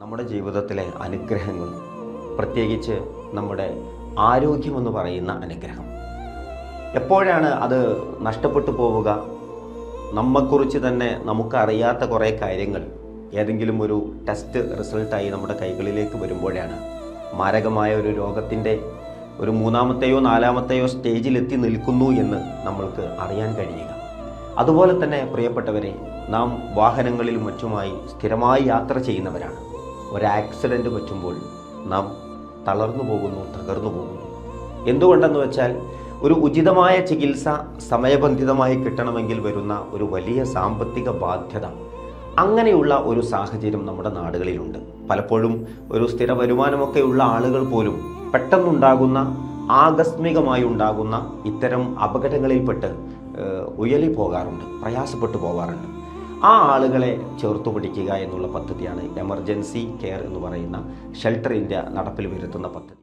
നമ്മുടെ ജീവിതത്തിലെ അനുഗ്രഹങ്ങൾ, പ്രത്യേകിച്ച് നമ്മുടെ ആരോഗ്യമെന്ന് പറയുന്ന അനുഗ്രഹം, എപ്പോഴാണ് അത് നഷ്ടപ്പെട്ടു പോവുക? നമ്മെക്കുറിച്ച് തന്നെ നമുക്കറിയാത്ത കുറേ കാര്യങ്ങൾ ഏതെങ്കിലും ഒരു ടെസ്റ്റ് റിസൾട്ടായി നമ്മുടെ കൈകളിലേക്ക് വരുമ്പോഴാണ് മാരകമായ ഒരു രോഗത്തിൻ്റെ ഒരു മൂന്നാമത്തെയോ നാലാമത്തെയോ സ്റ്റേജിലെത്തി നിൽക്കുന്നു എന്ന് നമ്മൾക്ക് അറിയാൻ കഴിയുക. അതുപോലെ തന്നെ പ്രിയപ്പെട്ടവരെ, നാം വാഹനങ്ങളിലും മറ്റുമായി സ്ഥിരമായി യാത്ര ചെയ്യുന്നവരാണ്. ഒരു ആക്സിഡൻറ്റ് പറ്റുമ്പോൾ നാം തളർന്നു പോകുന്നു, തകർന്നു പോകുന്നു. എന്തുകൊണ്ടെന്ന് വെച്ചാൽ ഒരു ഉചിതമായ ചികിത്സ സമയബന്ധിതമായി കിട്ടണമെങ്കിൽ വരുന്ന ഒരു വലിയ സാമ്പത്തിക ബാധ്യത, അങ്ങനെയുള്ള ഒരു സാഹചര്യം നമ്മുടെ നാടുകളിലുണ്ട്. പലപ്പോഴും ഒരു സ്ഥിര വരുമാനമൊക്കെ ഉള്ള ആളുകൾ പോലും പെട്ടെന്നുണ്ടാകുന്ന ആകസ്മികമായി ഉണ്ടാകുന്ന ഇത്തരം അപകടങ്ങളിൽപ്പെട്ട് ഉയലി പോകാറുണ്ട്, പ്രയാസപ്പെട്ടു പോകാറുണ്ട്. ആ ആളുകളെ ചേർത്തു പിടിക്കുക എന്നുള്ള പദ്ധതിയാണ് എമർജൻസി കെയർ എന്ന് പറയുന്ന ഷെൽട്ടർ ഇന്ത്യ നടപ്പിൽ വരുത്തുന്ന പദ്ധതി.